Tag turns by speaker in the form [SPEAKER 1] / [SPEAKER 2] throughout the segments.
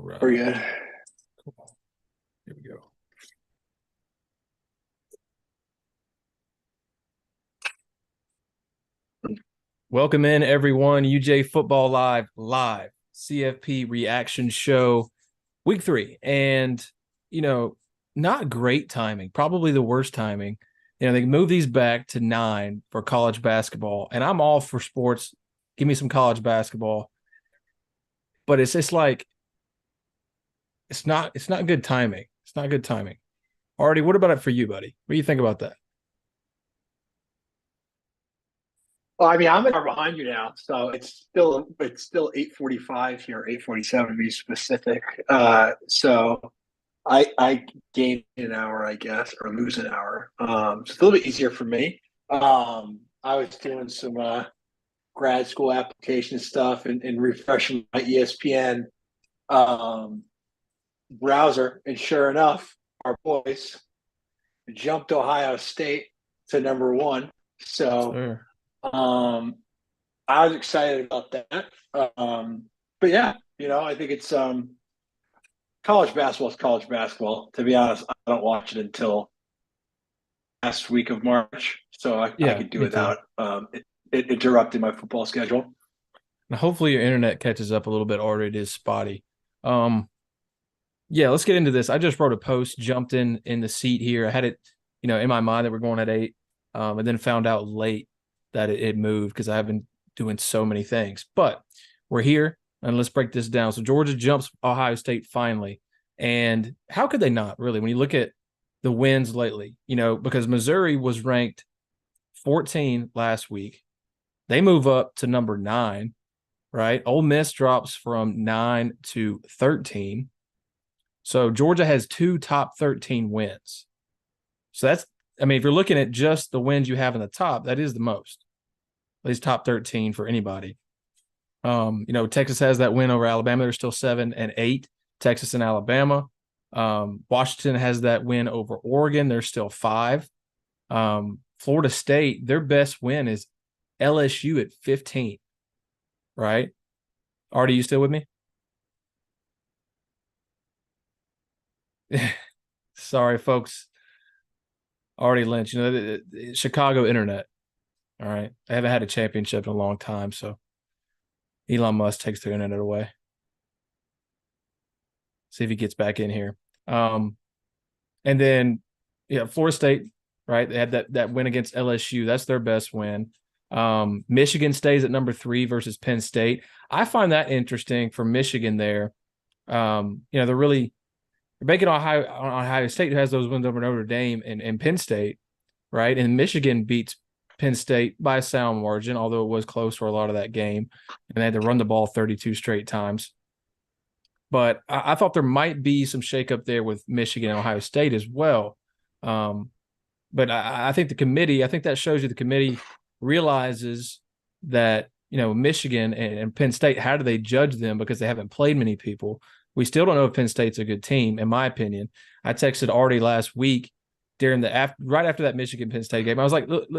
[SPEAKER 1] right.
[SPEAKER 2] Pretty good.
[SPEAKER 1] Cool. Here we go. Welcome in, everyone. UGA Football Live CFP reaction show, week 3. And, not great timing, probably the worst timing. They move these back to 9 for college basketball. And I'm all for sports. Give me some college basketball. But it's just like, it's not good timing. It's not good timing. Artie, what about it for you, buddy? What do you think about that?
[SPEAKER 2] Well, I mean, I'm an hour behind you now, so it's still 8:45 here, 8:47 to be specific. So I gain an hour, I guess, or lose an hour. It's a little bit easier for me. I was doing some grad school application stuff and refreshing my ESPN um, browser, and sure enough, our boys jumped Ohio State to number one. So
[SPEAKER 1] Sure.
[SPEAKER 2] um, I was excited about that. But yeah, I think it's college basketball is college basketball. To be honest, I don't watch it until last week of March, so I
[SPEAKER 1] Yeah,
[SPEAKER 2] could do
[SPEAKER 1] me too.
[SPEAKER 2] without it interrupting my football schedule.
[SPEAKER 1] Now, hopefully your internet catches up a little bit, or it is spotty. Um, yeah, let's get into this. I just wrote a post, jumped in the seat here. I had it, in my mind that we're going at 8, and then found out late that it moved because I've been doing so many things. But we're here, and let's break this down. So Georgia jumps Ohio State finally, and how could they not really? When you look at the wins lately, because Missouri was ranked 14 last week, they move up to number 9, right? Ole Miss drops from 9 to 13. So Georgia has 2 top 13 wins. So if you're looking at just the wins you have in the top, that is the most. At least top 13 for anybody. Texas has that win over Alabama. They're still 7 and 8. Texas and Alabama. Washington has that win over Oregon. They're still 5. Florida State, their best win is LSU at 15. Right? Artie, you still with me? Sorry, folks. Artie Lynch, the Chicago internet. All right. I haven't had a championship in a long time, so Elon Musk takes their internet away. See if he gets back in here. And then, Florida State, right? They had that win against LSU. That's their best win. Michigan stays at number 3 versus Penn State. I find that interesting for Michigan there. They're making Ohio State, who has those wins over Notre Dame and Penn State, right? And Michigan beats Penn State by a sound margin, although it was close for a lot of that game. And they had to run the ball 32 straight times. But I thought there might be some shakeup there with Michigan and Ohio State as well. But I think that shows you the committee realizes that, Michigan and Penn State, how do they judge them? Because they haven't played many people. We still don't know if Penn State's a good team, in my opinion. I texted Artie last week right after that Michigan Penn State game. I was like, look,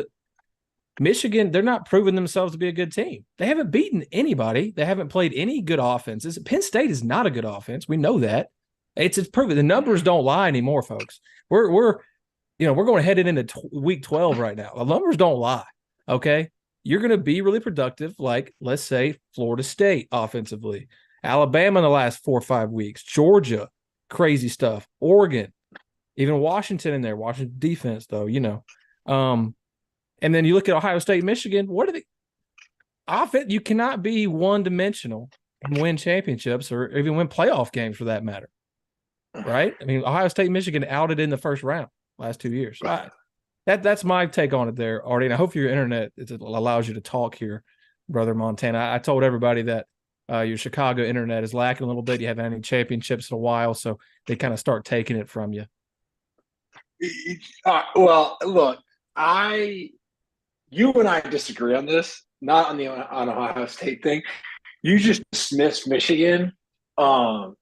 [SPEAKER 1] Michigan, they're not proving themselves to be a good team. They haven't beaten anybody. They haven't played any good offenses. Penn State is not a good offense. We know that. It's proven. The numbers don't lie anymore, folks. We're going headed into week 12 right now. The numbers don't lie. Okay, you're going to be really productive, like let's say Florida State offensively. Alabama in the last 4 or 5 weeks, Georgia, crazy stuff. Oregon, even Washington in there. Washington defense, though, and then you look at Ohio State, Michigan. What are they? Offense, you cannot be one-dimensional and win championships or even win playoff games for that matter, right? I mean, Ohio State, Michigan outed in the first round last 2 years. That's my take on it there, Artie. And I hope your internet allows you to talk here, brother Montana. I told everybody that your Chicago internet is lacking a little bit. You haven't had any championships in a while, so they kind of start taking it from you.
[SPEAKER 2] Well, look, you and I disagree on this, not on Ohio State thing. You just dismissed Michigan. I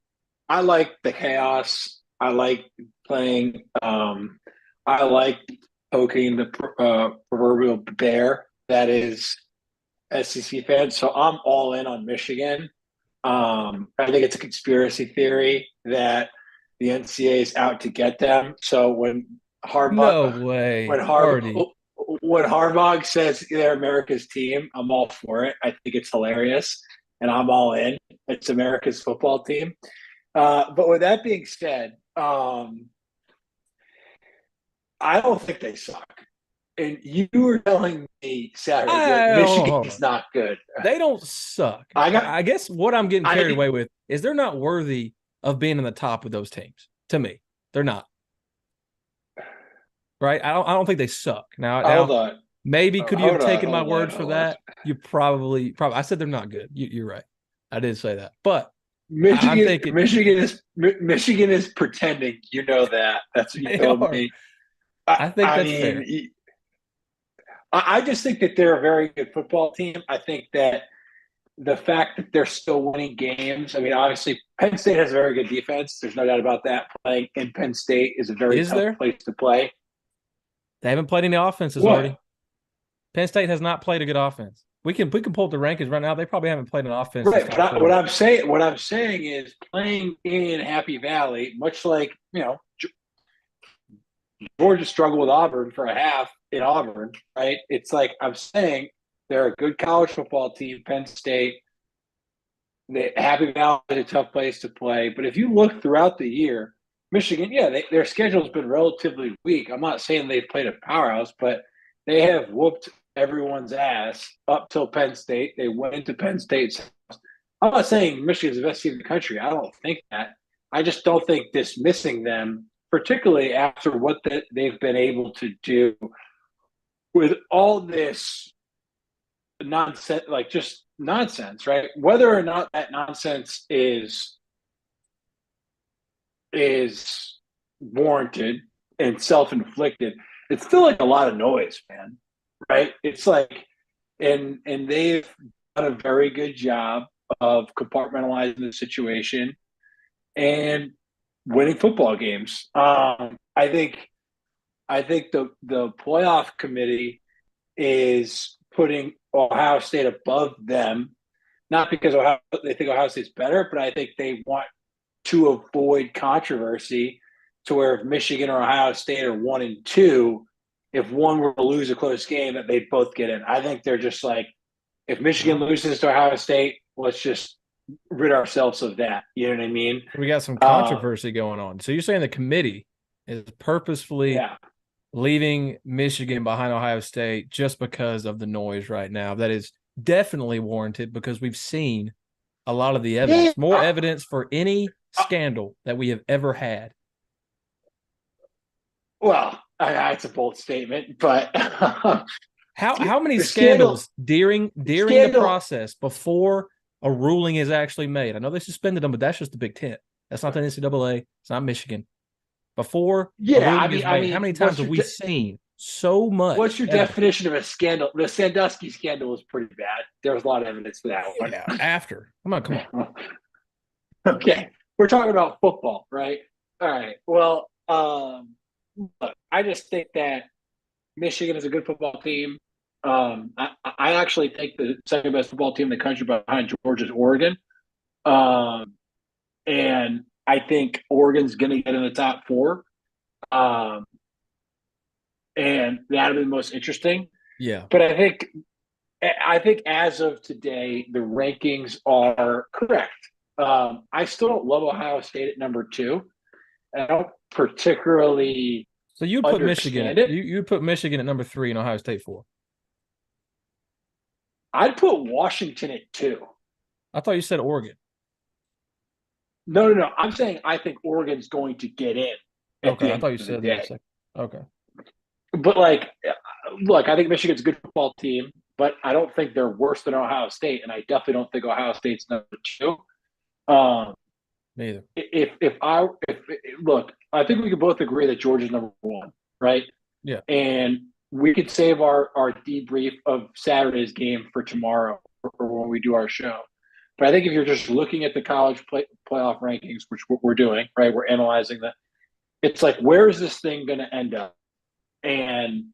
[SPEAKER 2] like the chaos. I like playing. I like poking the proverbial bear that is SEC fans. So I'm all in on Michigan. I think it's a conspiracy theory that the NCAA is out to get them. So Harbaugh
[SPEAKER 1] No
[SPEAKER 2] when
[SPEAKER 1] way,
[SPEAKER 2] Harbaugh
[SPEAKER 1] Artie.
[SPEAKER 2] when Harbaugh says they're America's team, I'm all for it. I think it's hilarious, and I'm all in. It's America's football team. But with that being said, I don't think they suck. And you were telling me Saturday, you're like,
[SPEAKER 1] Hold
[SPEAKER 2] Michigan's
[SPEAKER 1] on.
[SPEAKER 2] not good.
[SPEAKER 1] They don't suck.
[SPEAKER 2] I got,
[SPEAKER 1] I guess what I'm getting carried
[SPEAKER 2] I
[SPEAKER 1] away with is they're not worthy of being in the top of those teams. To me, they're not. Right? I don't think they suck.
[SPEAKER 2] hold
[SPEAKER 1] Now
[SPEAKER 2] on,
[SPEAKER 1] maybe could you have taken my
[SPEAKER 2] hold on,
[SPEAKER 1] word for
[SPEAKER 2] hold on.
[SPEAKER 1] that? You probably. I said they're not good. You're right. I did say that, but I'm
[SPEAKER 2] Michigan,
[SPEAKER 1] thinking
[SPEAKER 2] Michigan is pretending. You know that. That's what you
[SPEAKER 1] they
[SPEAKER 2] told
[SPEAKER 1] are.
[SPEAKER 2] me.
[SPEAKER 1] I think
[SPEAKER 2] I
[SPEAKER 1] that's fair.
[SPEAKER 2] mean, I just think that they're a very good football team. I think that the fact that they're still winning games. I mean, obviously, Penn State has a very good defense. There's no doubt about that. Playing in Penn State is a very
[SPEAKER 1] Is
[SPEAKER 2] tough
[SPEAKER 1] there?
[SPEAKER 2] place to play.
[SPEAKER 1] They haven't played any offenses
[SPEAKER 2] What?
[SPEAKER 1] already. Penn State has not played a good offense. We can pull up the rankings right now. They probably haven't played an offense since
[SPEAKER 2] Right.
[SPEAKER 1] top
[SPEAKER 2] What
[SPEAKER 1] 40.
[SPEAKER 2] I'm saying is playing in Happy Valley, much like Georgia struggled with Auburn for a half in Auburn, right? It's like I'm saying they're a good college football team, Penn State. The Happy Valley is a tough place to play. But if you look throughout the year, Michigan, yeah, their schedule's been relatively weak. I'm not saying they've played a powerhouse, but they have whooped everyone's ass up till Penn State. They went into Penn State. I'm not saying Michigan's the best team in the country. I don't think that. I just don't think dismissing them, particularly after what they've been able to do with all this nonsense, like just nonsense, right? Whether or not that nonsense is warranted and self-inflicted, it's still like a lot of noise, man. Right? It's like, and they've done a very good job of compartmentalizing the situation and winning football games. I think the playoff committee is putting Ohio State above them, not because they think Ohio State's better, but I think they want to avoid controversy to where if Michigan or Ohio State are 1 and 2, if one were to lose a close game, that they both get in. I think they're just like, if Michigan
[SPEAKER 1] Wow.
[SPEAKER 2] loses to Ohio State, let's just rid ourselves of that. You know what I mean?
[SPEAKER 1] We got some
[SPEAKER 2] Uh,
[SPEAKER 1] controversy going on. So you're saying the committee is purposefully
[SPEAKER 2] yeah.
[SPEAKER 1] leaving Michigan behind Ohio State just because of the noise right now? That is definitely warranted because we've seen a lot of the
[SPEAKER 2] Yeah.
[SPEAKER 1] evidence, more evidence for any scandal that we have ever had.
[SPEAKER 2] Well, it's a bold statement, but
[SPEAKER 1] How many
[SPEAKER 2] the scandal,
[SPEAKER 1] scandals during the
[SPEAKER 2] scandal.
[SPEAKER 1] process before a ruling is actually made? I know they suspended them, but that's just the Big Ten. That's not the NCAA. It's not Michigan. Before a
[SPEAKER 2] Yeah,
[SPEAKER 1] ruling is
[SPEAKER 2] I
[SPEAKER 1] made, how
[SPEAKER 2] mean,
[SPEAKER 1] many times have we seen so
[SPEAKER 2] what's
[SPEAKER 1] much
[SPEAKER 2] your
[SPEAKER 1] evidence?
[SPEAKER 2] definition of a scandal? The Sandusky scandal was pretty bad. There was a lot of evidence for that one.
[SPEAKER 1] Yeah, after. Come on.
[SPEAKER 2] Okay, we're talking about football, right? All right. Well, look, I just think that Michigan is a good football team. I actually think the second best football team in the country behind Georgia's Oregon. Um, and I think Oregon's going to get in the top four. Um, and that'll be the most interesting.
[SPEAKER 1] Yeah.
[SPEAKER 2] But I think as of today, the rankings are correct. I still don't love Ohio State at number two. I don't particularly
[SPEAKER 1] So you put Michigan
[SPEAKER 2] understand
[SPEAKER 1] at
[SPEAKER 2] it.
[SPEAKER 1] you put Michigan at number 3 and Ohio State 4.
[SPEAKER 2] I'd put Washington at two.
[SPEAKER 1] I thought you said Oregon.
[SPEAKER 2] No, no, no. I'm saying I think Oregon's going to get in at
[SPEAKER 1] Okay,
[SPEAKER 2] the
[SPEAKER 1] I
[SPEAKER 2] end
[SPEAKER 1] thought you
[SPEAKER 2] of the
[SPEAKER 1] said that
[SPEAKER 2] day.
[SPEAKER 1] second. Okay.
[SPEAKER 2] But like, look, I think Michigan's a good football team, but I don't think they're worse than Ohio State, and I definitely don't think Ohio State's number two. Um,
[SPEAKER 1] Neither.
[SPEAKER 2] if look, I think we can both agree that Georgia's number one, right?
[SPEAKER 1] Yeah.
[SPEAKER 2] And we could save our debrief of Saturday's game for tomorrow or when we do our show. But I think if you're just looking at the playoff rankings, which we're doing, right? We're analyzing that. It's like, where is this thing going to end up? And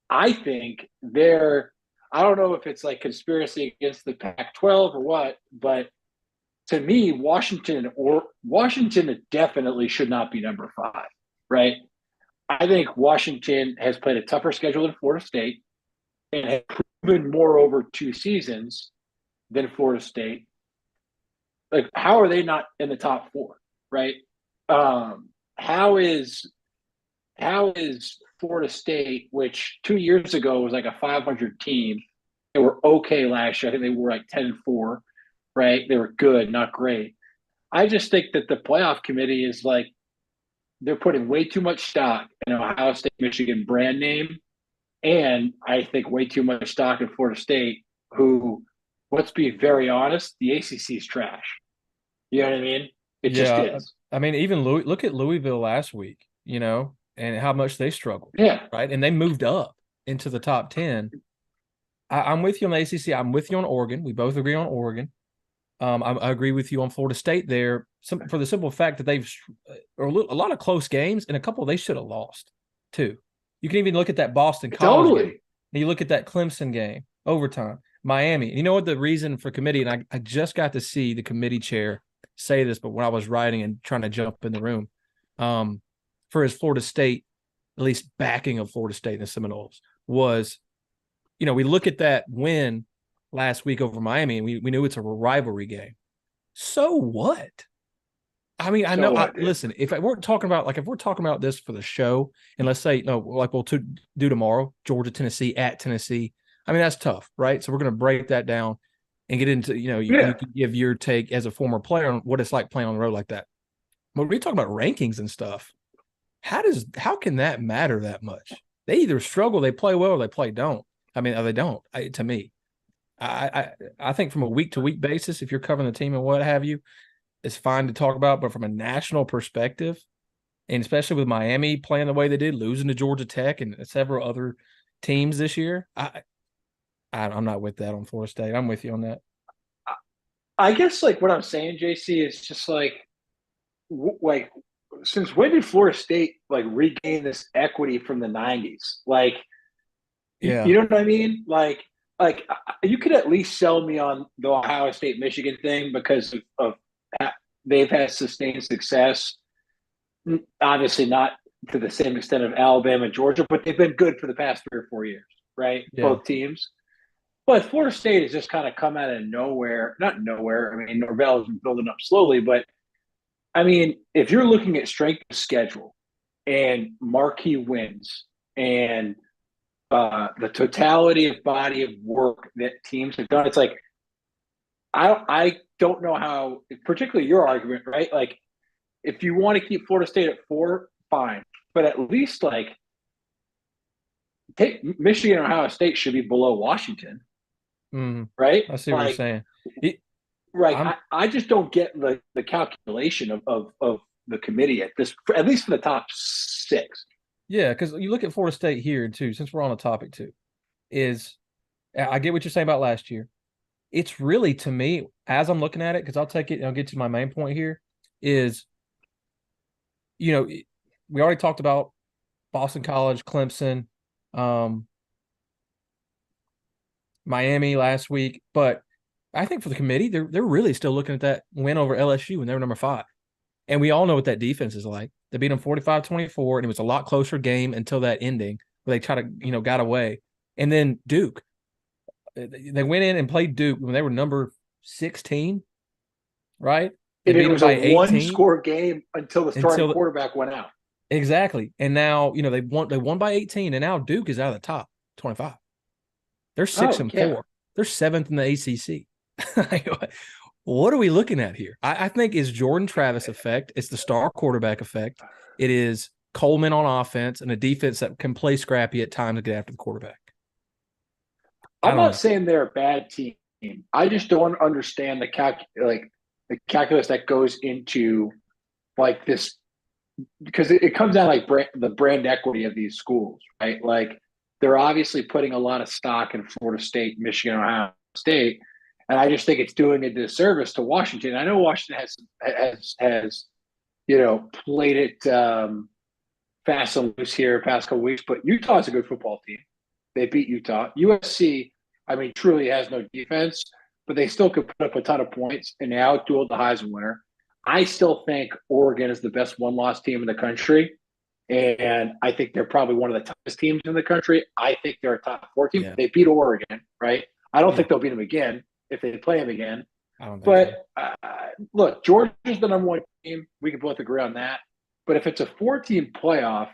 [SPEAKER 2] I think I don't know if it's like conspiracy against the Pac 12 or what, but to me, Washington definitely should not be number 5, right? I think Washington has played a tougher schedule than Florida State and has proven more over 2 seasons than Florida State. Like, how are they not in the top 4, right? Um, how is Florida State, which 2 years ago was like a 500 team, they were okay last year. I think they were like 10-4, right? They were good, not great. I just think that the playoff committee is like they're putting way too much stock in Ohio State, Michigan brand name, and I think way too much stock in Florida State, who, let's be very honest, the ACC is trash. You know what I mean? It just
[SPEAKER 1] Yeah,
[SPEAKER 2] is.
[SPEAKER 1] I mean, even look at Louisville last week, and how much they struggled,
[SPEAKER 2] Yeah.
[SPEAKER 1] right? And they moved up into the top 10. I'm with you on the ACC. I'm with you on Oregon. We both agree on Oregon. I agree with you on Florida State there, for the simple fact that they've a lot of close games, and a couple they should have lost too. You can even look at that Boston College game,
[SPEAKER 2] Totally.
[SPEAKER 1] and you look at that Clemson game, overtime, Miami. You know what the reason for committee, and I just got to see the committee chair say this, but when I was writing and trying to jump in the room, for his Florida State, at least backing of Florida State and the Seminoles was, we look at that win last week over Miami, and we knew it's a rivalry game. So what? I mean, I know. Listen, if we're talking about this for the show, and let's say like we'll do tomorrow, Georgia, Tennessee at Tennessee. I mean, that's tough, right? So we're going to break that down and get into you can give your take as a former player on what it's like playing on the road like that. But when we talk about rankings and stuff, how can that matter that much? They either struggle, they play well, or they play don't. I mean, or they don't. To me, I think from a week to week basis, if you're covering the team and what have you, it's fine to talk about. But from a national perspective, and especially with Miami playing the way they did, losing to Georgia Tech and several other teams this year, I'm not with that on Florida State. I'm with you on that.
[SPEAKER 2] I guess like what I'm saying, JC, is just like since when did Florida State like regain this equity from the '90s? Like,
[SPEAKER 1] Yeah.
[SPEAKER 2] you know what I mean? Like you could at least sell me on the Ohio State Michigan thing because of they've had sustained success. Obviously, not to the same extent of Alabama and Georgia, but they've been good for the past 3 or 4 years, right?
[SPEAKER 1] Yeah.
[SPEAKER 2] Both teams. But Florida State has just kind of come out of nowhere. Not nowhere. I mean, Norvell has been building up slowly, but I mean, if you're looking at strength of schedule and marquee wins and the totality of body of work that teams have done, it's like I don't know how, particularly your argument, right? Like, if you want to keep Florida State at 4, fine, but at least like take Michigan and Ohio State should be below Washington, right?
[SPEAKER 1] I see what you're
[SPEAKER 2] Like,
[SPEAKER 1] saying.
[SPEAKER 2] right. I just don't get the calculation of the committee at least for the top 6.
[SPEAKER 1] Yeah, because you look at Florida State here too, since we're on the topic too, is I get what you're saying about last year. It's really, to me, as I'm looking at it, because I'll take it and I'll get to my main point here, is, we already talked about Boston College, Clemson, Miami last week, but I think for the committee, they're really still looking at that win over LSU when they were number 5. And we all know what that defense is like. They beat them 45-24, and it was a lot closer game until that ending where they tried to, got away. And then Duke, they went in and played Duke when they were number 16, right? They
[SPEAKER 2] And
[SPEAKER 1] beat
[SPEAKER 2] it
[SPEAKER 1] them
[SPEAKER 2] was
[SPEAKER 1] by
[SPEAKER 2] a
[SPEAKER 1] 18
[SPEAKER 2] one-score game until the starting quarterback went out.
[SPEAKER 1] Exactly. And now, they won by 18, and now Duke is out of the top 25. They're 6-4. They're 7th in the ACC. What are we looking at here? I think it's Jordan Travis effect. It's the star quarterback effect. It is Coleman on offense and a defense that can play scrappy at times to get after the quarterback.
[SPEAKER 2] I'm not saying they're a bad team. I just don't understand the calculus that goes into like this, because it comes down like the brand equity of these schools, right? Like, they're obviously putting a lot of stock in Florida State, Michigan, Ohio State. And I just think it's doing a disservice to Washington. I know Washington has played it fast and loose here past couple weeks, but Utah's a good football team. They beat Utah. USC, I mean, truly has no defense, but they still could put up a ton of points and they outdueled the Heisman winner. I still think Oregon is the best one-loss team in the country, and I think they're probably one of the toughest teams in the country. I think they're a top 4 team.
[SPEAKER 1] Yeah.
[SPEAKER 2] They beat Oregon, right? I don't
[SPEAKER 1] Yeah.
[SPEAKER 2] think they'll beat them again if they play them again.
[SPEAKER 1] I don't think
[SPEAKER 2] But
[SPEAKER 1] so.
[SPEAKER 2] look, Georgia's the number 1 team. We can both agree on that. But if it's a 4-team playoff,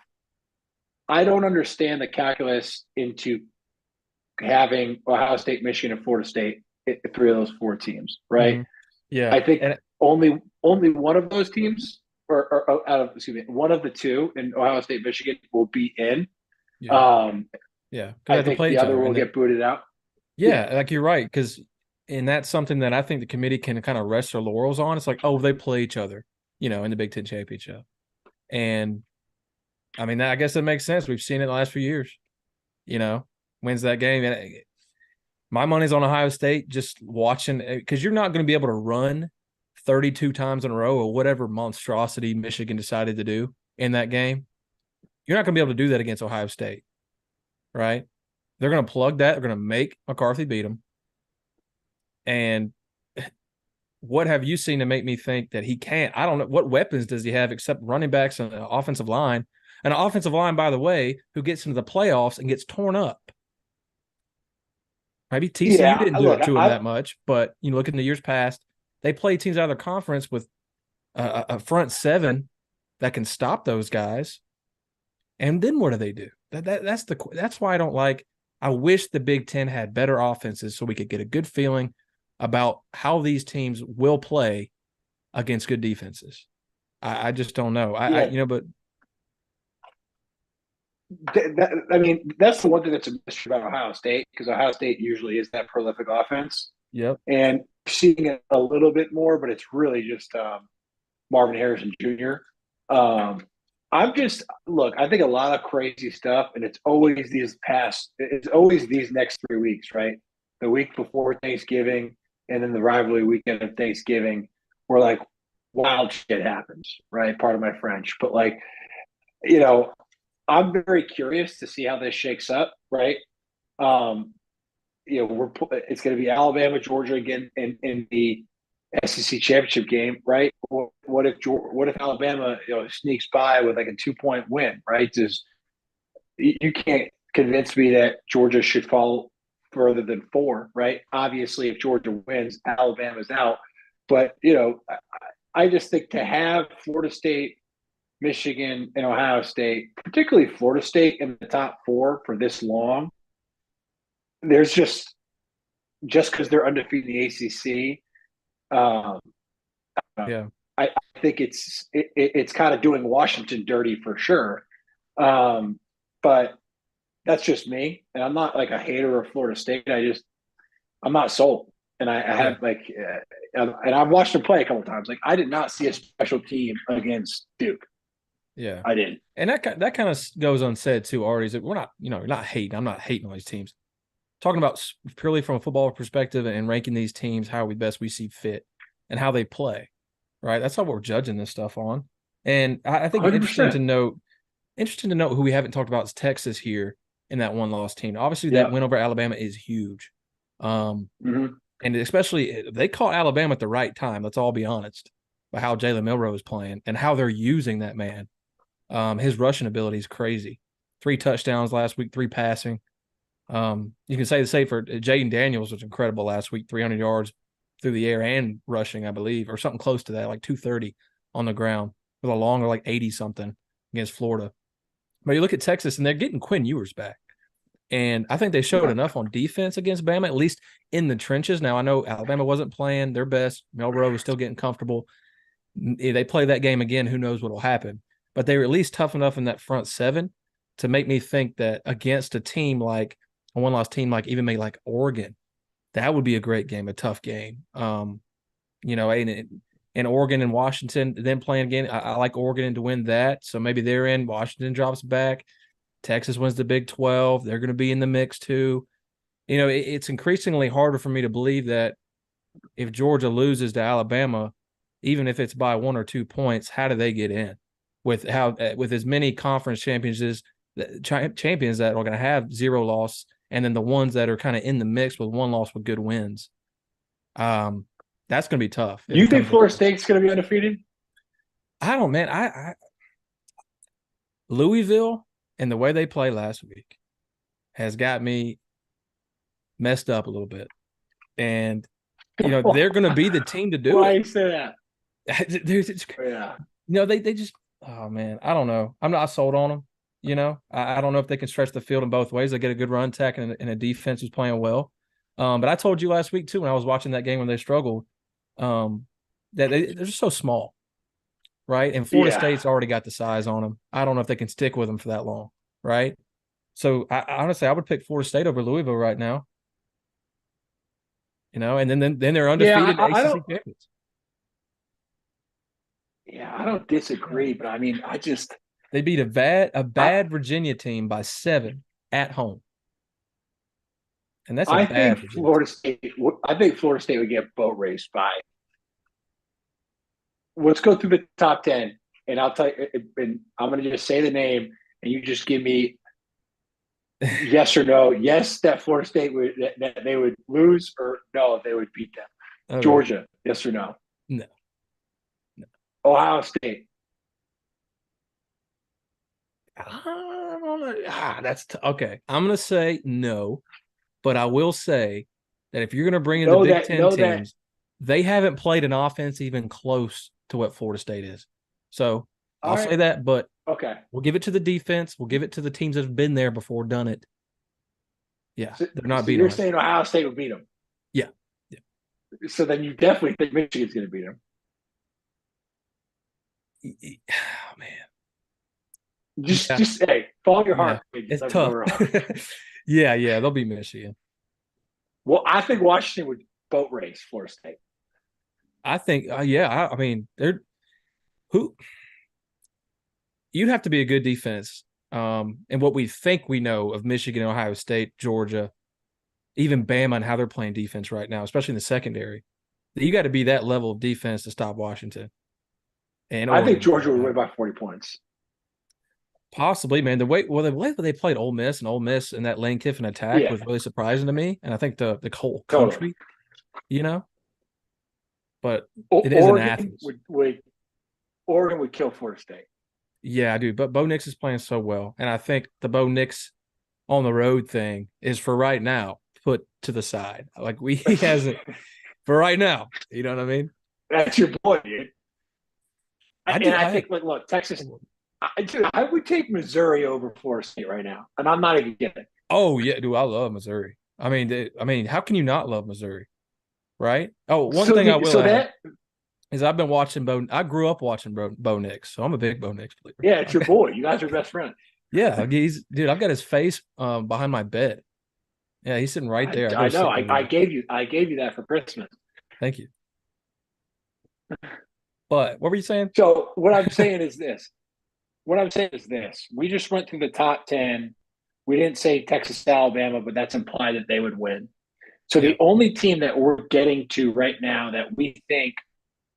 [SPEAKER 2] I don't understand the calculus into having Ohio State, Michigan, and Florida State, 3 of those 4 teams, right?
[SPEAKER 1] Mm-hmm. Yeah.
[SPEAKER 2] I think
[SPEAKER 1] and
[SPEAKER 2] only one of those teams, or out of one of the 2 in Ohio State, Michigan will be in.
[SPEAKER 1] yeah. Yeah. Because they
[SPEAKER 2] I
[SPEAKER 1] have to
[SPEAKER 2] think
[SPEAKER 1] play
[SPEAKER 2] the
[SPEAKER 1] each
[SPEAKER 2] other
[SPEAKER 1] other.
[SPEAKER 2] will get booted out.
[SPEAKER 1] Yeah, like you're right. And that's something that I think the committee can kind of rest their laurels on. It's like, oh, they play each other, in the Big Ten championship. And I mean, I guess that makes sense. We've seen it the last few years. Wins that game. And my money's on Ohio State, just watching, because you're not going to be able to run 32 times in a row or whatever monstrosity Michigan decided to do in that game. You're not going to be able to do that against Ohio State, right? They're going to plug that. They're going to make McCarthy beat them. And what have you seen to make me think that he can't? I don't know. What weapons does he have except running backs and an offensive line? An offensive line, by the way, who gets into the playoffs and gets torn up. Maybe TCU didn't do it to him that much, but look in the years past, they play teams out of their conference with a front 7 that can stop those guys. And then what do? That's why I don't like. I wish the Big Ten had better offenses so we could get a good feeling about how these teams will play against good defenses. I just don't know. But
[SPEAKER 2] I mean, that's the one thing that's a mystery about Ohio State, because Ohio State usually is that prolific offense.
[SPEAKER 1] Yep.
[SPEAKER 2] And seeing it a little bit more, but it's really just Marvin Harrison Jr. I think a lot of crazy stuff, and it's always these next 3 weeks, right? The week before Thanksgiving and then the rivalry weekend of Thanksgiving, where like wild shit happens, right? Part of my French. But I'm very curious to see how this shakes up, right? It's going to be Alabama, Georgia again in the SEC championship game, right? What if Alabama sneaks by with like a 2-point win, right? You can't convince me that Georgia should fall further than 4, right? Obviously, if Georgia wins, Alabama's out. But I just think to have Florida State, Michigan, and Ohio State, particularly Florida State, in the top 4 for this long, there's just because they're undefeated in the ACC.
[SPEAKER 1] Yeah.
[SPEAKER 2] I think it's kind of doing Washington dirty for sure. But that's just me, and I'm not like a hater of Florida State. I'm not sold, and I have and I've watched them play a couple of times. Like, I did not see a special team against Duke.
[SPEAKER 1] Yeah,
[SPEAKER 2] I didn't.
[SPEAKER 1] And that kind of goes unsaid too, Artie. Is that we're not, you're not hating. I'm not hating on these teams. Talking about purely from a football perspective and ranking these teams how we see fit and how they play, right? That's how we're judging this stuff on. And I think
[SPEAKER 2] 100%.
[SPEAKER 1] interesting to note who we haven't talked about is Texas here in that one-loss team. Obviously, that win over Alabama is huge. And especially they caught Alabama at the right time. Let's all be honest about how Jalen Milroe is playing and how they're using that man. His rushing ability is crazy. 3 touchdowns last week, 3 passing. You can say the same for Jaden Daniels was incredible last week, 300 yards through the air and rushing, I believe, or something close to that, like 230 on the ground with a longer like 80-something against Florida. But you look at Texas, and they're getting Quinn Ewers back. And I think they showed enough on defense against Bama, at least in the trenches. Now, I know Alabama wasn't playing their best. Milroe was still getting comfortable. If they play that game again, who knows what will happen. But they were at least tough enough in that front 7 to make me think that against a team like a one-loss team, like even maybe like Oregon, that would be a great game, a tough game. And Oregon and Washington, then playing again, I like Oregon to win that. So maybe they're in. Washington drops back. Texas wins the Big 12. They're going to be in the mix too. It's increasingly harder for me to believe that if Georgia loses to Alabama, even if it's by 1 or 2 points, how do they get in? With as many conference champions that are going to have 0 loss, and then the ones that are kind of in the mix with 1 loss with good wins. That's going to be tough if
[SPEAKER 2] You
[SPEAKER 1] it
[SPEAKER 2] think
[SPEAKER 1] comes down
[SPEAKER 2] Florida
[SPEAKER 1] to it.
[SPEAKER 2] State's going to be undefeated?
[SPEAKER 1] I don't, man. I Louisville and the way they play last week has got me messed up a little bit, and they're going to be the team to do
[SPEAKER 2] Why
[SPEAKER 1] it.
[SPEAKER 2] you say that?
[SPEAKER 1] There's,
[SPEAKER 2] Yeah.
[SPEAKER 1] they just, oh man, I don't know. I'm not sold on them. I don't know if they can stretch the field in both ways. They get a good run tech and a defense who's playing well. But I told you last week too when I was watching that game when they struggled, that they're just so small, right? And Florida
[SPEAKER 2] Yeah.
[SPEAKER 1] State's already got the size on them. I don't know if they can stick with them for that long, right? So honestly, I would pick Florida State over Louisville right now. And then they're
[SPEAKER 2] Yeah.
[SPEAKER 1] undefeated
[SPEAKER 2] I
[SPEAKER 1] ACC
[SPEAKER 2] don't.
[SPEAKER 1] champions.
[SPEAKER 2] Yeah, I don't disagree, but I mean,
[SPEAKER 1] They beat a
[SPEAKER 2] I,
[SPEAKER 1] bad Virginia team by 7 at home, and that's a
[SPEAKER 2] I
[SPEAKER 1] bad
[SPEAKER 2] think
[SPEAKER 1] Virginia team.
[SPEAKER 2] Florida State. I think Florida State would get boat raced by. Let's go through the top 10, and I'll tell you. And I'm going to just say the name, and you just give me yes or no. Yes, that Florida State that they would lose, or no, they would beat them.
[SPEAKER 1] Okay,
[SPEAKER 2] Georgia, yes or no?
[SPEAKER 1] no, no.
[SPEAKER 2] Ohio State.
[SPEAKER 1] Okay. I'm gonna say no, but I will say that if you're gonna bring in the
[SPEAKER 2] Know
[SPEAKER 1] Big
[SPEAKER 2] that.
[SPEAKER 1] Ten
[SPEAKER 2] Know that.
[SPEAKER 1] teams, they haven't played an offense even close to what Florida State is. So
[SPEAKER 2] All
[SPEAKER 1] I'll
[SPEAKER 2] right.
[SPEAKER 1] say that, but
[SPEAKER 2] Okay.
[SPEAKER 1] we'll give it to the defense. We'll give it to the teams that have been there before, done it. Yeah,
[SPEAKER 2] So,
[SPEAKER 1] they're not
[SPEAKER 2] so
[SPEAKER 1] beating
[SPEAKER 2] you're
[SPEAKER 1] Ohio State.
[SPEAKER 2] saying Ohio State would beat them.
[SPEAKER 1] Yeah, yeah.
[SPEAKER 2] So then you definitely think Michigan's going to beat them.
[SPEAKER 1] Oh, man.
[SPEAKER 2] Just,
[SPEAKER 1] Yeah,
[SPEAKER 2] just hey, follow your
[SPEAKER 1] yeah.
[SPEAKER 2] heart.
[SPEAKER 1] It's
[SPEAKER 2] Never go
[SPEAKER 1] tough.
[SPEAKER 2] wrong.
[SPEAKER 1] Yeah, they'll be Michigan.
[SPEAKER 2] Well, I think Washington would boat race Florida State.
[SPEAKER 1] I think, yeah. I mean, they're who you'd have to be a good defense. And what we think we know of Michigan, Ohio State, Georgia, even Bama, and how they're playing defense right now, especially in the secondary. You got to be that level of defense to stop Washington and
[SPEAKER 2] I think
[SPEAKER 1] Oregon for
[SPEAKER 2] Georgia
[SPEAKER 1] that
[SPEAKER 2] would win
[SPEAKER 1] matter.
[SPEAKER 2] by 40 points.
[SPEAKER 1] Possibly, man. The way they played Ole Miss and Ole Miss and that Lane Kiffin attack
[SPEAKER 2] Yeah,
[SPEAKER 1] was really surprising to me, and I think the whole
[SPEAKER 2] totally.
[SPEAKER 1] country, you know. But it is in
[SPEAKER 2] Oregon
[SPEAKER 1] Athens.
[SPEAKER 2] would kill Florida State.
[SPEAKER 1] Yeah, I do. But Bo Nix is playing so well, and I think the Bo Nix on the road thing is for right now put to the side. Like he hasn't for right now. You know what I mean?
[SPEAKER 2] That's your boy, dude.
[SPEAKER 1] I
[SPEAKER 2] And
[SPEAKER 1] do.
[SPEAKER 2] I think, look, Texas. I would take Missouri over Florida State right now, and I'm not even kidding.
[SPEAKER 1] Oh yeah, dude. I love Missouri. I mean, how can you not love Missouri? Right? Oh, one thing I will
[SPEAKER 2] So
[SPEAKER 1] add
[SPEAKER 2] that
[SPEAKER 1] is I've been watching Bo. I grew up watching Bo Nix, so I'm a big Bo Nix believer.
[SPEAKER 2] yeah, it's your boy. You guys are best friends.
[SPEAKER 1] Yeah, dude. I've got his face behind my bed. Yeah, he's sitting right there. I go
[SPEAKER 2] I
[SPEAKER 1] to
[SPEAKER 2] know.
[SPEAKER 1] sleep every
[SPEAKER 2] I
[SPEAKER 1] night.
[SPEAKER 2] gave you that for Christmas.
[SPEAKER 1] Thank you. But what were you saying?
[SPEAKER 2] So what I'm saying is this. What I'm saying is this. We just went through the top 10. We didn't say Texas, Alabama, but that's implied that they would win. So
[SPEAKER 1] Yeah,
[SPEAKER 2] the only team that we're getting to right now that we think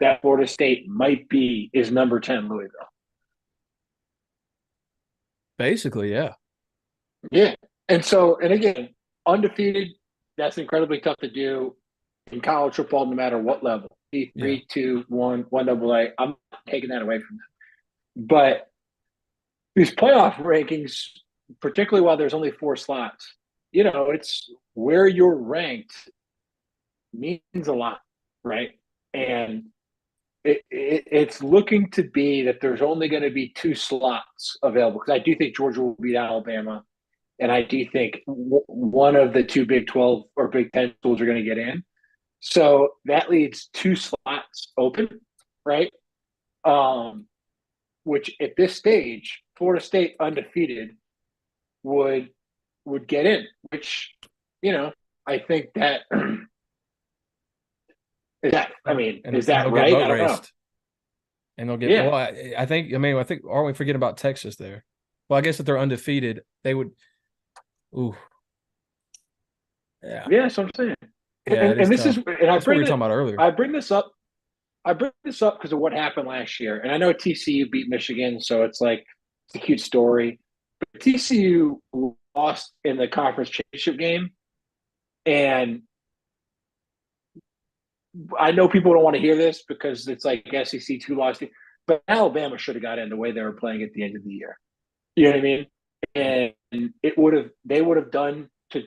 [SPEAKER 2] that Florida State might be is number 10, Louisville.
[SPEAKER 1] basically, yeah,
[SPEAKER 2] Yeah. And again, undefeated, that's incredibly tough to do in college football, no matter what level.
[SPEAKER 1] yeah.
[SPEAKER 2] Three, two, one AA. I'm not taking that away from them. But these playoff rankings, particularly while there's only 4 slots, it's where you're ranked means a lot, right? And it's looking to be that there's only going to be 2 slots available because I do think Georgia will beat Alabama, and I do think one of the two Big 12 or Big 10 schools are going to get in. So that leaves 2 slots open, right? Which at this stage, Florida State undefeated would get in. Which, I think that is that. I mean,
[SPEAKER 1] And
[SPEAKER 2] is
[SPEAKER 1] and
[SPEAKER 2] that
[SPEAKER 1] they'll get
[SPEAKER 2] right?
[SPEAKER 1] boat
[SPEAKER 2] I don't know.
[SPEAKER 1] raced, and they'll get.
[SPEAKER 2] Yeah,
[SPEAKER 1] Well, I think aren't we forgetting about Texas there? Well, I guess if they're undefeated, they would. Ooh, yeah,
[SPEAKER 2] yeah. That's what I'm saying.
[SPEAKER 1] yeah. It is
[SPEAKER 2] And this is,
[SPEAKER 1] tough.
[SPEAKER 2] and
[SPEAKER 1] That's what we were talking about earlier.
[SPEAKER 2] I bring this up. I bring this up because of what happened last year, and I know TCU beat Michigan, so it's like it's a cute story. But TCU lost in the conference championship game, and I know people don't want to hear this because it's like SEC 2 loss, but Alabama should have got in the way they were playing at the end of the year. You know what I mean? And they would have done to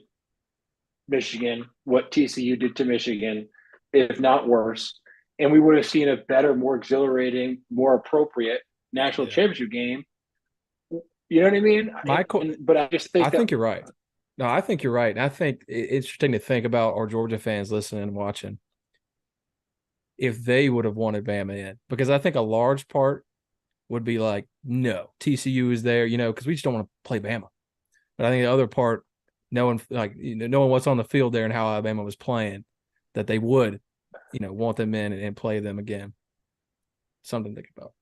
[SPEAKER 2] Michigan what TCU did to Michigan, if not worse. And we would have seen a better, more exhilarating, more appropriate national
[SPEAKER 1] Yeah.
[SPEAKER 2] championship game. You know what I mean?
[SPEAKER 1] Michael,
[SPEAKER 2] But I just
[SPEAKER 1] I
[SPEAKER 2] think that
[SPEAKER 1] think you're right. No, I think you're right. And I think it's interesting to think about our Georgia fans listening and watching if they would have wanted Bama in, because I think a large part would be like, no, TCU is there, because we just don't want to play Bama. But I think the other part, knowing what's on the field there and how Alabama was playing, that they would, want them in and play them again. Something to think about.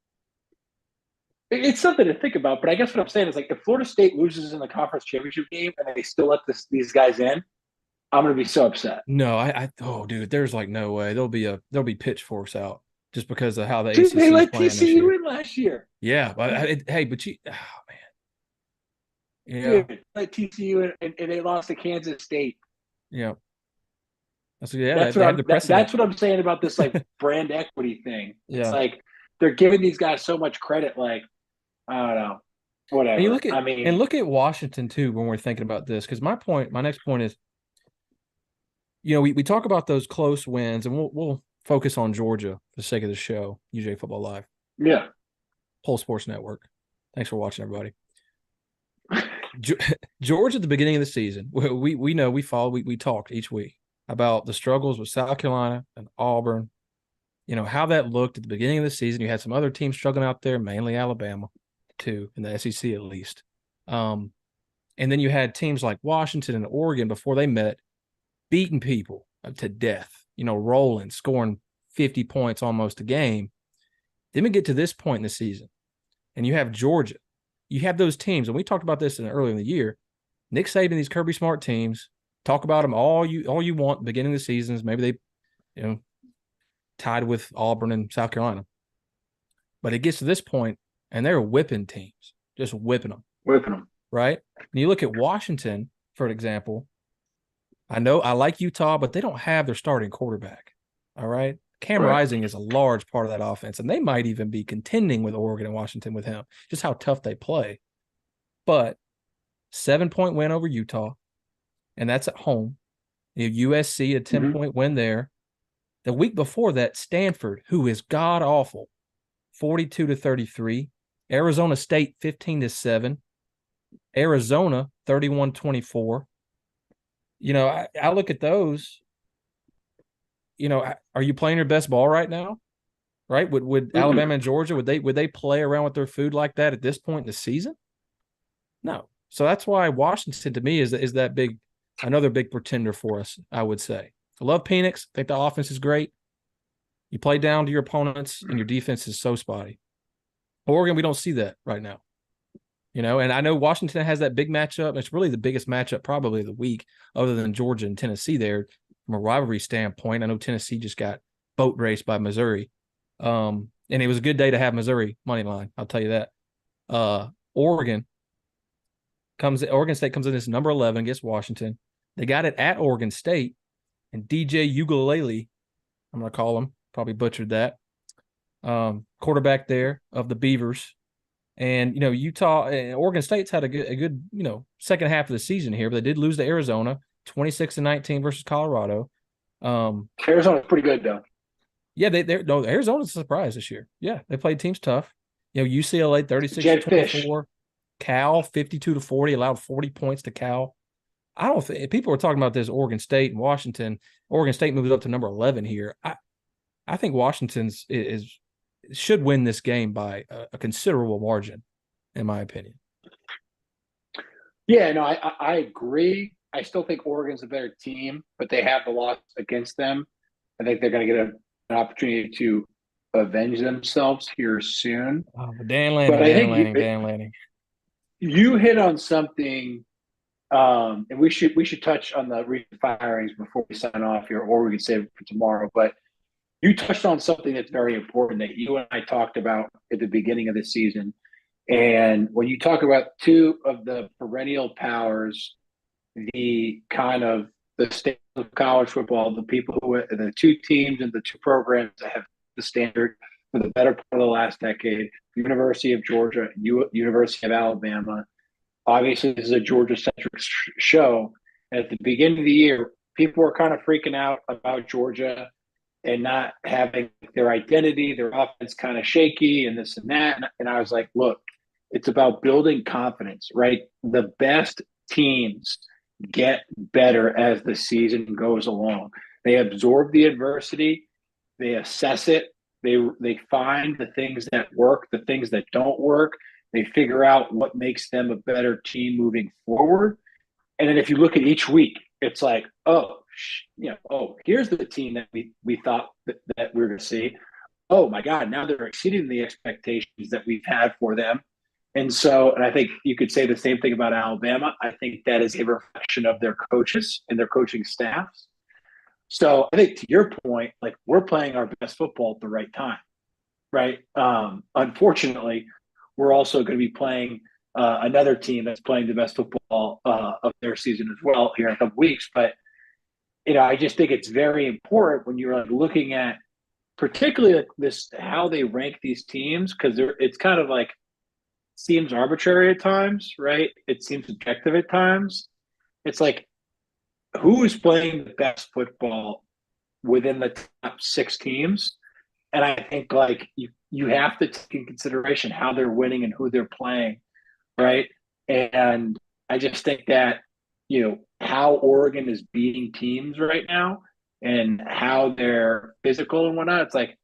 [SPEAKER 2] it's something to think about. But I guess what I'm saying is, like, if Florida State loses in the conference championship game and they still let these guys in, I'm going to be so upset.
[SPEAKER 1] No, oh, dude, there's like no way there'll be pitchforks out just because of how the
[SPEAKER 2] Dude,
[SPEAKER 1] ACC
[SPEAKER 2] they
[SPEAKER 1] is
[SPEAKER 2] let
[SPEAKER 1] playing this
[SPEAKER 2] TCU
[SPEAKER 1] year.
[SPEAKER 2] in last year.
[SPEAKER 1] Yeah, but hey, but oh man, yeah,
[SPEAKER 2] Dude, let TCU in, and they lost to Kansas State.
[SPEAKER 1] yeah. They have the precedent.
[SPEAKER 2] That's what I'm saying about this like brand equity thing. It's
[SPEAKER 1] Yeah,
[SPEAKER 2] like they're giving these guys so much credit. Like, I don't know,
[SPEAKER 1] and you
[SPEAKER 2] whatever. I mean,
[SPEAKER 1] look at Washington too when we're thinking about this, because my next point is, we talk about those close wins, and we'll focus on Georgia for the sake of the show, UGA Football Live,
[SPEAKER 2] yeah,
[SPEAKER 1] Whole Sports Network. Thanks for watching, everybody. Georgia at the beginning of the season, we know we talked each week about the struggles with South Carolina and Auburn. How that looked at the beginning of the season. You had some other teams struggling out there, mainly Alabama, too, in the SEC at least. And then you had teams like Washington and Oregon before they met, beating people to death, rolling, scoring 50 points almost a game. Then we get to this point in the season, and you have Georgia. You have those teams, and we talked about this earlier in the year. Nick Saban, these Kirby Smart teams, talk about them all you want. Beginning of the seasons, maybe they, tied with Auburn and South Carolina, but it gets to this point, and they're whipping teams, just whipping them, right? And you look at Washington, for example. I know I like Utah, but they don't have their starting quarterback. All right. Cam
[SPEAKER 2] right.
[SPEAKER 1] Rising is a large part of that offense, and they might even be contending with Oregon and Washington with him, just how tough they play. But 7-point win over Utah, and that's at home. You have USC, a 10-point win there. The week before that, Stanford, who is god awful, 42-33. Arizona State, 15-7. Arizona, 31-24. I look at those. Are you playing your best ball right now? Right? Would Alabama and Georgia, would they play around with their food like that at this point in the season? No. So that's why Washington to me is that another big pretender for us, I would say. I love Penix. I think the offense is great. You play down to your opponents, and your defense is so spotty. Oregon, we don't see that right now. And I know Washington has that big matchup. It's really the biggest matchup probably of the week, other than Georgia and Tennessee there from a rivalry standpoint. I know Tennessee just got boat raced by Missouri. And it was a good day to have Missouri money line. I'll tell you that. Oregon State comes in as number 11 against Washington. They got it at Oregon State, and DJ Ugalele, I'm going to call him, probably butchered that, quarterback there of the Beavers. And, Utah and Oregon State's had a good, second half of the season here, but they did lose to Arizona, 26-19 versus Colorado.
[SPEAKER 2] Arizona's pretty good, though.
[SPEAKER 1] Yeah, Arizona's a surprise this year. Yeah, they played teams tough. UCLA 36-24, Cal 52-40, allowed 40 points to Cal. I don't think people are talking about this Oregon State and Washington. Oregon State moves up to number 11 here. I think Washington's should win this game by a considerable margin, in my opinion.
[SPEAKER 2] Yeah, no, I agree. I still think Oregon's a better team, but they have the loss against them. I think they're going to get an opportunity to avenge themselves here soon.
[SPEAKER 1] Oh, Dan Lanning.
[SPEAKER 2] You hit on something, and we should touch on the recent firings before we sign off here, or we can save it for tomorrow. But you touched on something that's very important that you and I talked about at the beginning of the season. And when you talk about two of the perennial powers, the kind of the state of college football, the two teams and the two programs that have the standard for the better part of the last decade, University of Georgia and University of Alabama. Obviously, this is a Georgia-centric show. And at the beginning of the year, people were kind of freaking out about Georgia and not having their identity, their offense kind of shaky and this and that. And I was like, look, it's about building confidence, right? The best teams get better as the season goes along. They absorb the adversity, they assess it, they find the things that work, the things that don't work. They figure out what makes them a better team moving forward. And then if you look at each week, it's like, here's the team that we thought that we were going to see. Oh my God, now they're exceeding the expectations that we've had for them. And I think you could say the same thing about Alabama. I think that is a reflection of their coaches and their coaching staffs. So I think to your point, like we're playing our best football at the right time, right? Unfortunately, we're also going to be playing another team that's playing the best football of their season as well here in a couple weeks. But I just think it's very important when you're like looking at particularly like this how they rank these teams because it's kind of like seems arbitrary at times, right? It seems subjective at times. It's like who is playing the best football within the top six teams, and I think like you have to take in consideration how they're winning and who they're playing, right? And I just think that how Oregon is beating teams right now and how they're physical and whatnot. It's like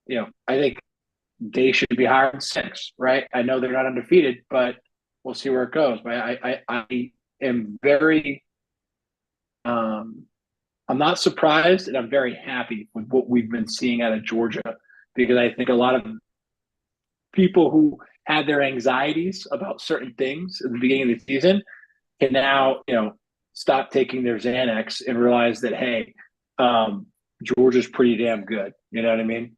[SPEAKER 2] I think they should be higher than six, right? I know they're not undefeated, but we'll see where it goes. But I am very I'm not surprised and I'm very happy with what we've been seeing out of Georgia because I think a lot of people who had their anxieties about certain things at the beginning of the season can now, stop taking their Xanax and realize that, hey, Georgia's pretty damn good. You know what I mean?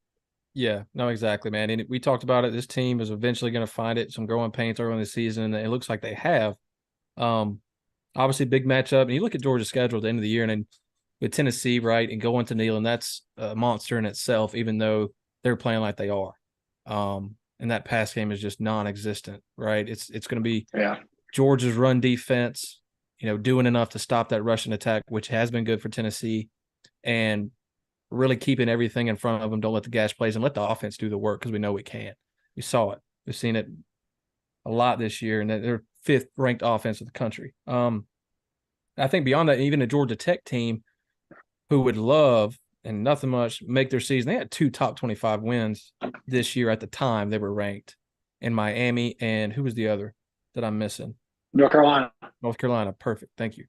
[SPEAKER 1] Yeah, no, exactly, man. And we talked about it. This team is eventually going to find some growing pains early in the season, and it looks like they have. Obviously, big matchup. And you look at Georgia's schedule at the end of the year, and then with Tennessee, right, and going to Neyland, that's a monster in itself, even though they're playing like they are. And that pass game is just non-existent, right? It's going to be Georgia's run defense, doing enough to stop that rushing attack, which has been good for Tennessee, and really keeping everything in front of them. Don't let the gas plays and let the offense do the work because we know we can. We saw it. We've seen it a lot this year, and they're fifth-ranked offense in the country. I think beyond that, even the Georgia Tech team, who would love and nothing much make their season. They had 2 top 25 wins this year at the time they were ranked in Miami. And who was the other that I'm missing?
[SPEAKER 2] North Carolina.
[SPEAKER 1] North Carolina. Perfect. Thank you.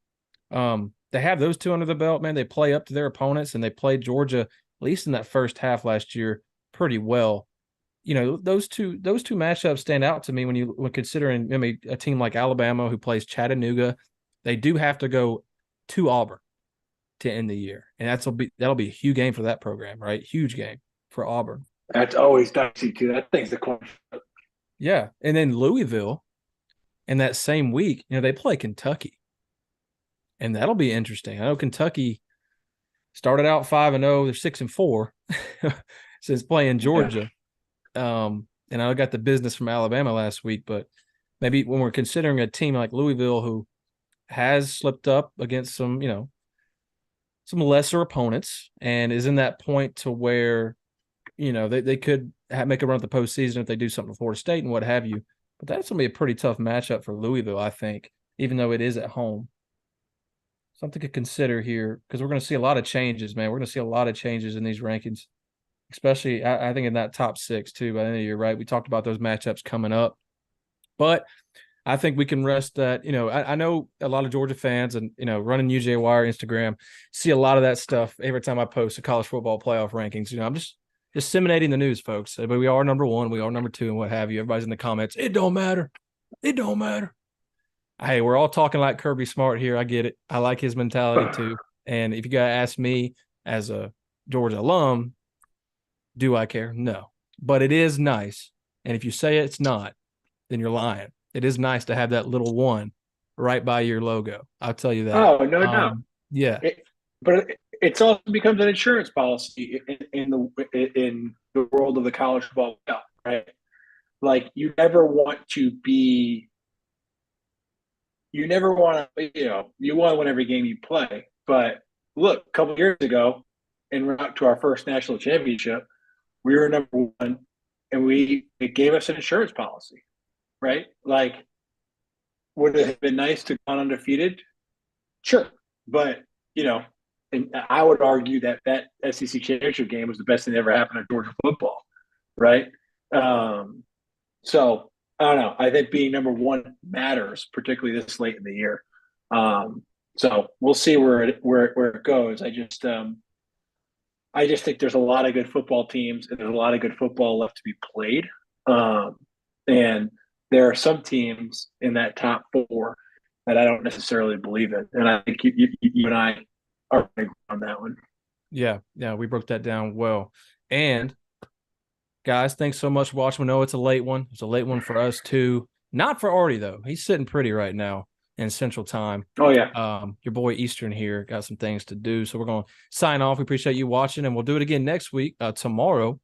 [SPEAKER 1] They have those two under the belt, man. They play up to their opponents, and they played Georgia, at least in that first half last year, pretty well. Those two matchups stand out to me when considering a team like Alabama who plays Chattanooga. They do have to go to Auburn to end the year, and that'll be a huge game for that program, right? Huge game for Auburn.
[SPEAKER 2] That's always dicey too. That thing's the coin.
[SPEAKER 1] Yeah, and then Louisville, in that same week, they play Kentucky, and that'll be interesting. I know Kentucky started out 5-0; they're 6-4 since playing Georgia. And I got the business from Alabama last week, but maybe when we're considering a team like Louisville who has slipped up against some some lesser opponents and is in that point to where, they could make a run at the postseason if they do something to Florida State and what have you. But that's going to be a pretty tough matchup for Louisville, I think, even though it is at home. Something to consider here because we're going to see a lot of changes, man. We're going to see a lot of changes in these rankings, especially I think in that top 6 too. By the end of the year, right? We talked about those matchups coming up. But I think we can rest that, I know a lot of Georgia fans and, running UGA Wire Instagram, see a lot of that stuff every time I post a college football playoff rankings. I'm just disseminating the news, folks. But we are number 1, we are number 2, and what have you. Everybody's in the comments. It don't matter. It don't matter. Hey, we're all talking like Kirby Smart here. I get it. I like his mentality too. And if you got to ask me as a Georgia alum, do I care? No. But it is nice. And if you say it's not, then you're lying. It is nice to have that little 1 right by your logo. I'll tell you that.
[SPEAKER 2] Oh, no doubt.
[SPEAKER 1] Yeah.
[SPEAKER 2] but it's also becomes an insurance policy in the world of the college football playoff, right? Like you never want to, you want to win every game you play. But look, a couple of years ago, and we're out to our first national championship, we were number one, and it gave us an insurance policy, right? Like, would it have been nice to go undefeated? Sure, but and I would argue that SEC championship game was the best thing that ever happened to Georgia football, right? Um, so I don't know. I think being number one matters, particularly this late in the year. So we'll see where it goes. I just think there's a lot of good football teams and there's a lot of good football left to be played. Um, and there are some teams in that top four that I don't necessarily believe in. And I think you and I are on that one.
[SPEAKER 1] Yeah, we broke that down well. And guys, thanks so much for watching. We know it's a late one. It's a late one for us too. Not for Artie though. He's sitting pretty right now in Central Time.
[SPEAKER 2] Oh yeah.
[SPEAKER 1] Your boy Eastern here got some things to do, so we're going to sign off. We appreciate you watching, and we'll do it again next week. Tomorrow,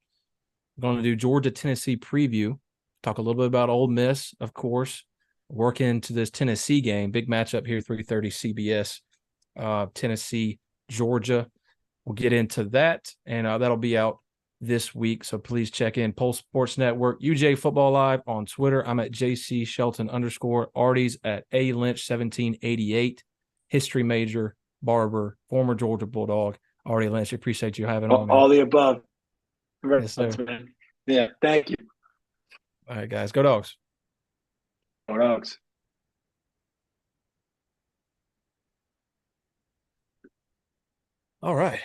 [SPEAKER 1] we're going to do Georgia Tennessee preview. Talk a little bit about Ole Miss, of course. Work into this Tennessee game, big matchup here, 3:30 CBS. Tennessee, Georgia. We'll get into that, and that'll be out this week. So please check in Pulse Sports Network, UGA Football Live on Twitter. I'm at JC Shelton _. Artie's at A Lynch 1788. History major, barber, former Georgia Bulldog. Artie Lynch, appreciate you having on, man.
[SPEAKER 2] All the above.
[SPEAKER 1] Yes, sir.
[SPEAKER 2] Yeah, thank you.
[SPEAKER 1] All right, guys, go Dogs.
[SPEAKER 2] Go Dogs.
[SPEAKER 1] All right.